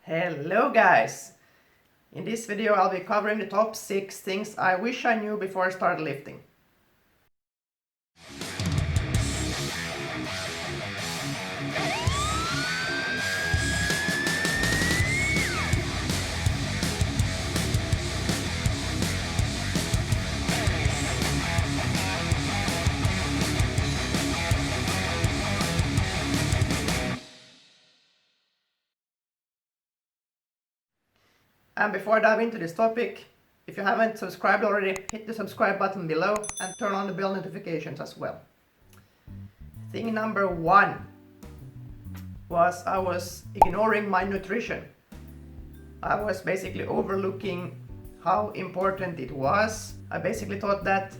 Hello guys! In this video I'll be covering the top 6 things I wish I knew before I started lifting. And before I dive into this topic, if you haven't subscribed already, hit the subscribe button below and turn on the bell notifications as well. Thing number 1 was I was ignoring my nutrition. I was basically overlooking how important it was. I basically thought that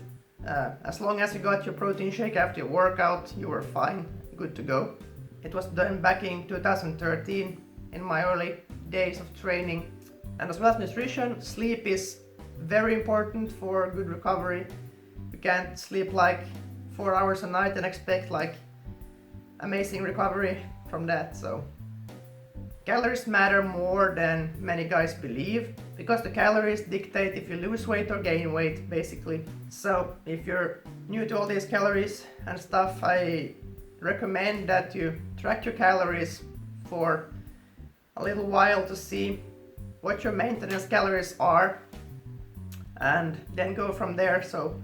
as long as you got your protein shake after your workout, you were fine, good to go. It was done back in 2013 in my early days of training. And as well as nutrition, sleep is very important for good recovery. You can't sleep like 4 hours a night and expect like amazing recovery from that. So calories matter more than many guys believe, because the calories dictate if you lose weight or gain weight basically. So if you're new to all these calories and stuff, I recommend that you track your calories for a little while to see what your maintenance calories are and then go from there. So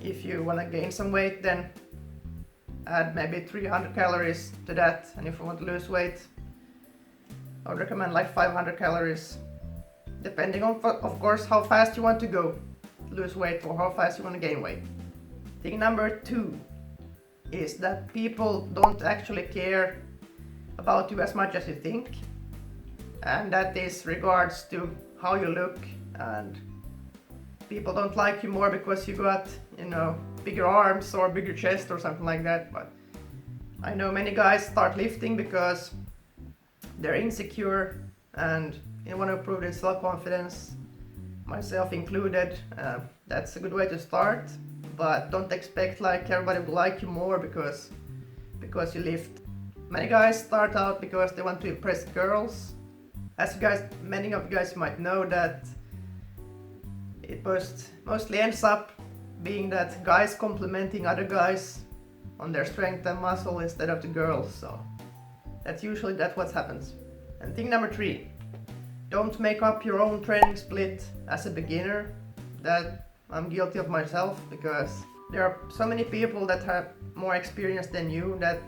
if you want to gain some weight, then add maybe 300 calories to that, and if you want to lose weight, I would recommend like 500 calories, depending on, of course, how fast you want to go lose weight or how fast you want to gain weight. Thing number 2 is that people don't actually care about you as much as you think. And that is regards to how you look, and people don't like you more because you got, bigger arms or bigger chest or something like that. But I know many guys start lifting because they're insecure and they want to improve their self-confidence, myself included. That's a good way to start, but don't expect like everybody will like you more because you lift. Many guys start out because they want to impress girls. As many of you guys might know, that it mostly ends up being that guys complimenting other guys on their strength and muscle instead of the girls. So that's usually what happens. And thing number 3, don't make up your own training split as a beginner. That I'm guilty of myself, because there are so many people that have more experience than you that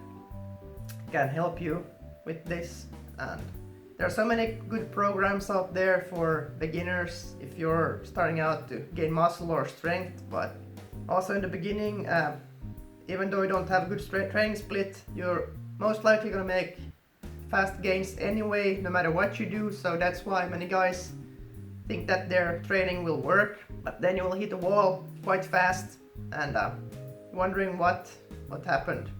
can help you with this. And there are so many good programs out there for beginners if you're starting out to gain muscle or strength. But also in the beginning, even though you don't have a good training split, you're most likely going to make fast gains anyway, no matter what you do. So that's why many guys think that their training will work, but then you will hit a wall quite fast and wondering what happened.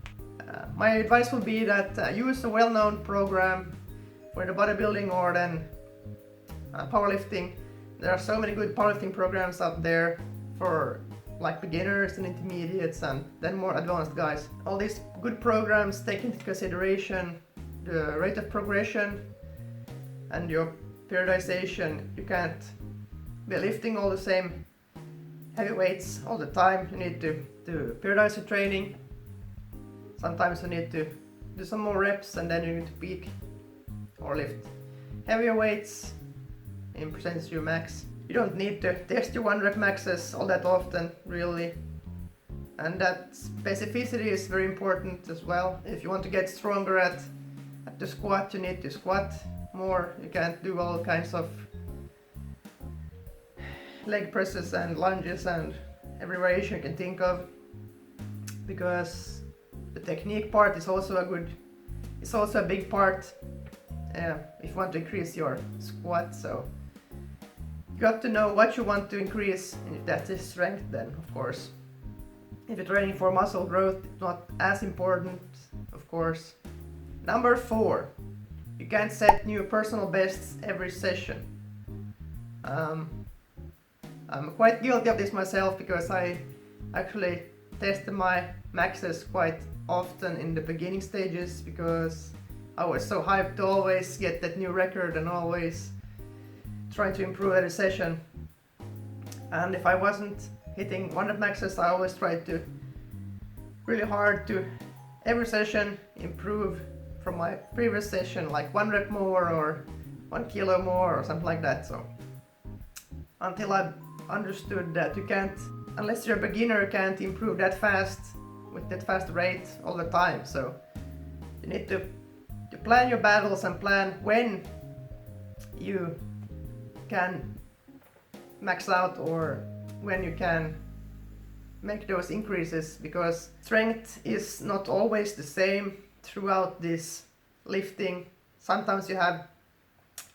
My advice would be that use a well-known program for the bodybuilding or then powerlifting. There are so many good powerlifting programs out there for like beginners and intermediates and then more advanced guys. All these good programs take into consideration the rate of progression and your periodization. You can't be lifting all the same heavy weights all the time. You need to periodize your training. Sometimes you need to do some more reps and then you need to peak or lift heavier weights in percentage to your max. You don't need to test your 1 rep maxes all that often, really. And that specificity is very important as well. If you want to get stronger at the squat, you need to squat more. You can't do all kinds of leg presses and lunges and every variation you can think of, because the technique part is also a big part. If you want to increase your squat. So you got to know what you want to increase, and if that is strength, then of course. If you're training for muscle growth, it's not as important, of course. Number 4, you can't set new personal bests every session. I'm quite guilty of this myself, because I actually tested my maxes quite often in the beginning stages, because I was so hyped to always get that new record and always trying to improve every session. And if I wasn't hitting 1 rep maxes, I always tried to really hard to every session improve from my previous session, like 1 rep more or 1 kilo more or something like that. So until I understood that you can't, unless you're a beginner, you can't improve that fast with that fast rate all the time. So you need to plan your battles and plan when you can max out or when you can make those increases, because strength is not always the same throughout this lifting. Sometimes you have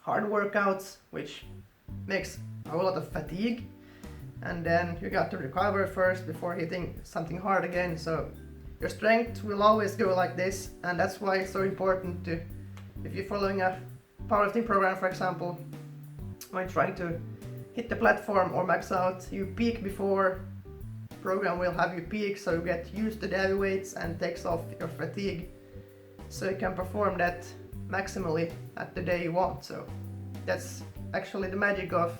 hard workouts which makes a whole lot of fatigue, and then you got to recover first before hitting something hard again. So your strength will always go like this, and that's why it's so important to, if you're following a powerlifting program, for example, when trying to hit the platform or max out, you peak before program will have you peak, so you get used to the heavy weights and takes off your fatigue, so you can perform that maximally at the day you want. So that's actually the magic of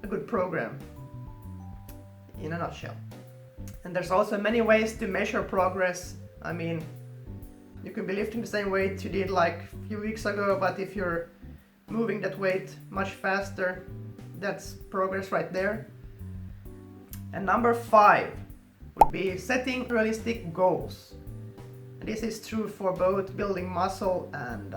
a good program in a nutshell. And there's also many ways to measure progress. I mean, you can be lifting the same weight you did like a few weeks ago, but if you're moving that weight much faster, that's progress right there. And number 5 would be setting realistic goals. And this is true for both building muscle and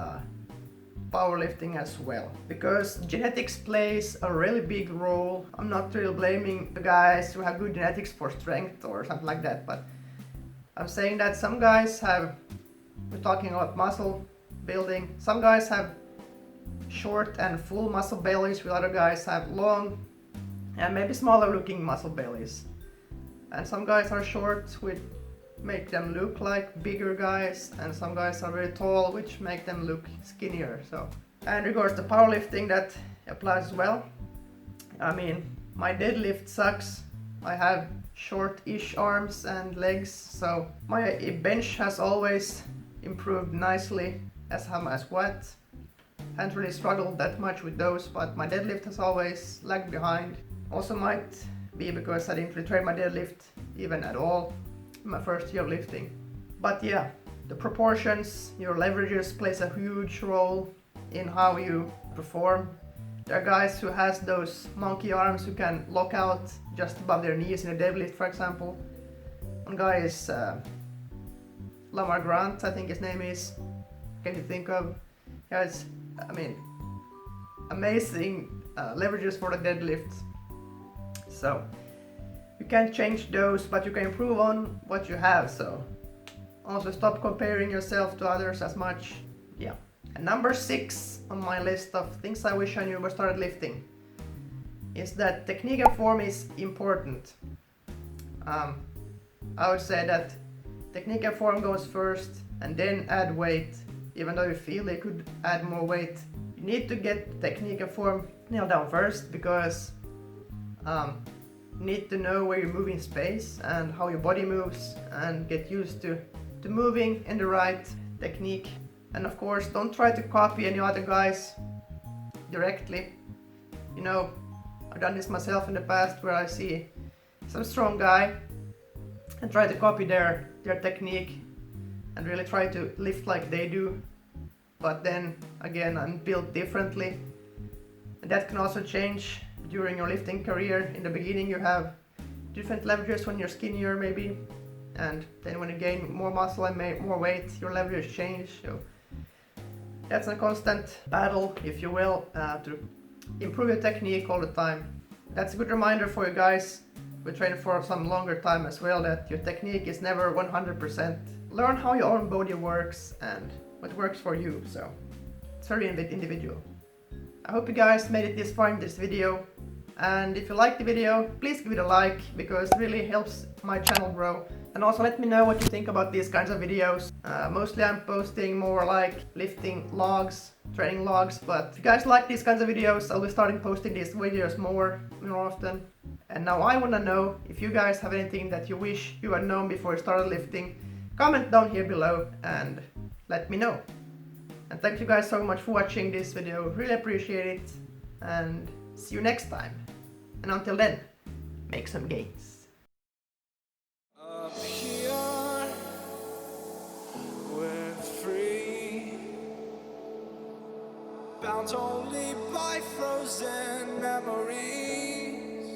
powerlifting as well, because genetics plays a really big role. I'm not really blaming the guys who have good genetics for strength or something like that, but I'm saying that some guys have, we're talking about muscle building, some guys have short and full muscle bellies, while other guys have long and maybe smaller looking muscle bellies. And some guys are short, which make them look like bigger guys, and some guys are very tall, which make them look skinnier. So, and regards to powerlifting, that applies as well. I mean, my deadlift sucks. I have short-ish arms and legs, so my bench has always improved nicely, as have my squat. Haven't really struggled that much with those, but my deadlift has always lagged behind. Also might be because I didn't really train my deadlift even at all in my first year of lifting. But yeah, the proportions, your leverages plays a huge role in how you perform. There are guys who has those monkey arms who can lock out just above their knees in a deadlift, for example. One guy is Lamar Grant, I think his name is. Can you think of? He has, I mean, amazing leverages for the deadlift. So you can't change those, but you can improve on what you have. So also stop comparing yourself to others as much. Yeah. And number 6 on my list of things I wish I knew when I started lifting is that technique and form is important. I would say that technique and form goes first and then add weight. Even though you feel they could add more weight, you need to get technique and form nailed down first, because you need to know where you're moving space and how your body moves, and get used to moving in the right technique. And of course, don't try to copy any other guys directly. You know, I've done this myself in the past, where I see some strong guy and try to copy their technique and really try to lift like they do. But then again, I'm built differently, and that can also change during your lifting career. In the beginning you have different leverages when you're skinnier maybe, and then when you gain more muscle and more weight, your leverages change. So that's a constant battle, if you will, to improve your technique all the time. That's a good reminder for you guys who train for some longer time as well, that your technique is never 100%. Learn how your own body works and what works for you. So it's very individual. I hope you guys made it this far in this video, and if you liked the video, please give it a like, because it really helps my channel grow. And also let me know what you think about these kinds of videos. Mostly I'm posting more like lifting logs, training logs, but if you guys like these kinds of videos, I'll be starting posting these videos more often. And now I want to know if you guys have anything that you wish you had known before you started lifting. Comment down here below and let me know. And thank you guys so much for watching this video, really appreciate it, and see you next time. And until then, make some gains. Up here, we're free, bound only by frozen memories.